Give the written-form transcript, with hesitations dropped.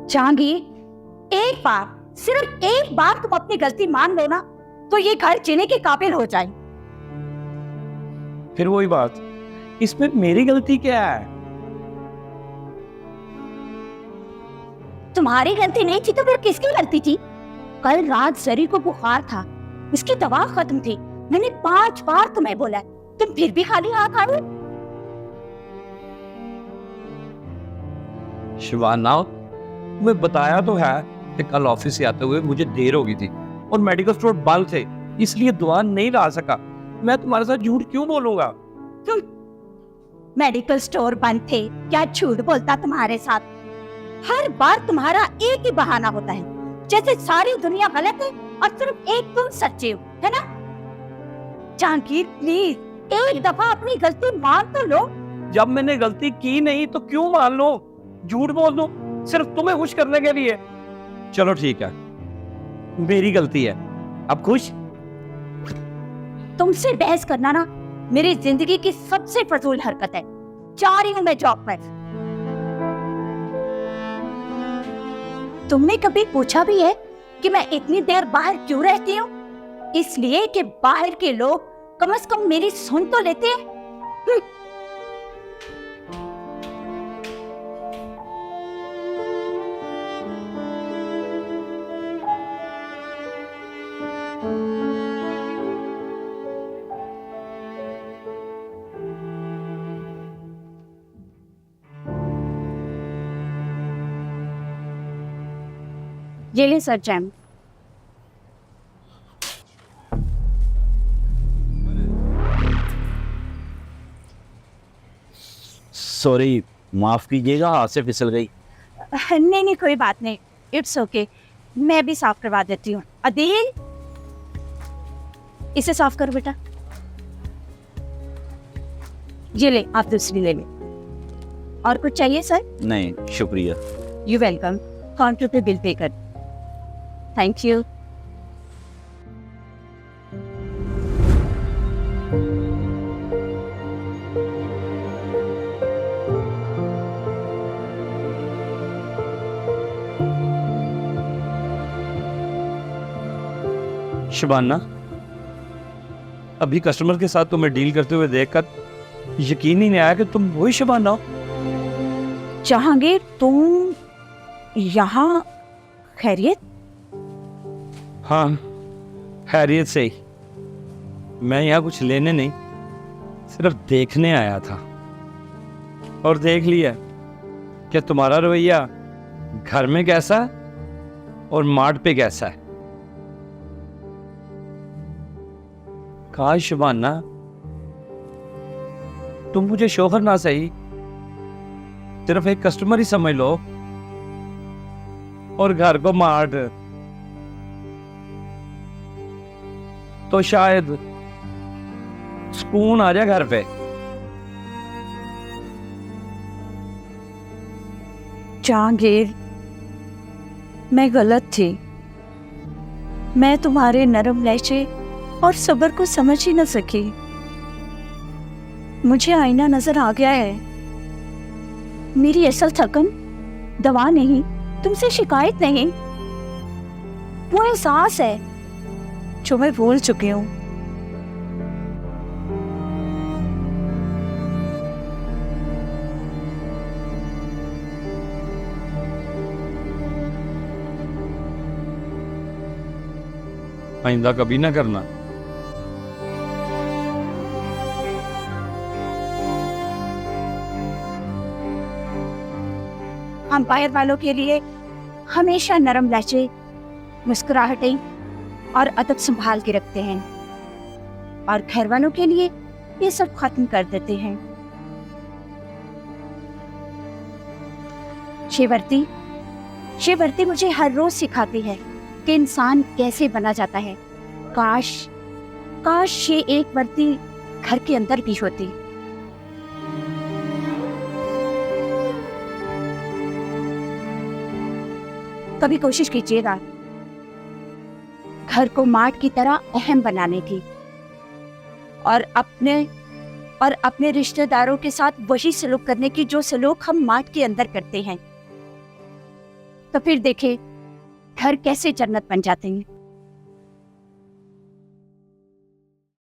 जहांगीर, एक बार, सिर्फ एक बार तुम अपनी गलती मान लो ना, तो ये घर जीने के काबिल हो जाए। फिर वही बात, इसमें मेरी गलती क्या है? तुम्हारी गलती नहीं थी तो फिर किसकी गलती थी? कल रात जरी को बुखार था, उसकी दवा खत्म थी। मैंने 5 बार तुम्हें बोला, तुम फिर भी खाली हाथ आए। शिवाना, मैं बताया तो है कि कल ऑफिस से आते हुए मुझे देर हो गई थी और मेडिकल स्टोर बंद थे, इसलिए दुआ नहीं ला सका। मैं तुम्हारे साथ झूठ क्यों बोलूंगा? मेडिकल स्टोर बंद थे, क्या झूठ बोलता तुम्हारे साथ? हर बार तुम्हारा एक ही बहाना होता है, जैसे सारी दुनिया गलत है और सिर्फ एक तुम सच्चे हो, है ना? जहांगीर प्लीज एक दफा अपनी गलती मान तो लो। जब मैंने गलती की नहीं तो क्यों मान लो? झूठ बोल दो सिर्फ तुम्हें खुश करने के लिए। चलो ठीक है, मेरी गलती है, अब खुश? तुमसे बहस करना ना मेरी जिंदगी की सबसे फजूल हरकत है। जा रही हूं मैं जॉब पर। तुमने कभी पूछा भी है कि मैं इतनी देर बाहर क्यों रहती हूँ? इसलिए कि बाहर के लोग कम से कम मेरी सुन तो लेते हैं। ये ले सर जैम। सॉरी, माफ कीजिएगा, हाथ से फिसल गई। नहीं नहीं, कोई बात नहीं, इट्स ओके, मैं भी साफ करवा देती हूँ। अदील, इसे साफ करो बेटा। ये ले, आप दूसरी ले ले। और कुछ चाहिए सर? नहीं शुक्रिया। You welcome. काउंटर पे बिल पे कर। Thank you. शिबाना, अभी कस्टमर के साथ तुम्हें डील करते हुए देखकर यकीन ही नहीं आया कि तुम वही शिबाना हो। जहांगीर, तुम यहाँ खैरियत? हाँ, खैरियत से ही। मैं यहाँ कुछ लेने नहीं, सिर्फ देखने आया था और देख लिया कि तुम्हारा रवैया घर में कैसा है और मार्ट पे कैसा है। काश शिबाना, तुम मुझे शोहर ना सही, सिर्फ एक कस्टमर ही समझ लो और घर को मार्ट, तो शायद सुकून आ जाए घर पे। जहांगीर, मैं गलत थी। मैं तुम्हारे नरम लहजे और सब्र को समझ ही न सकी। मुझे आईना नजर आ गया है। मेरी असल थकन दवा नहीं, तुमसे शिकायत नहीं, वो एहसास है जो मैं भूल चुकी हूँ। आइंदा कभी ना करना। अंपायर वालों के लिए हमेशा नरम लहजे, मुस्कुराहटें और अदब संभाल के रखते हैं, और घर वालों के लिए ये सब खत्म कर देते हैं। शेवरती, शेवरती मुझे हर रोज सिखाती है कि इंसान कैसे बना जाता है। काश काश ये एक वर्ती घर के अंदर भी होती। कभी कोशिश कीजिएगा घर को मार्ट की तरह अहम बनाने की, और अपने रिश्तेदारों के साथ वही सलूक करने की जो सलूक हम मार्ट के अंदर करते हैं। तो फिर देखे घर कैसे जन्नत बन जाते हैं।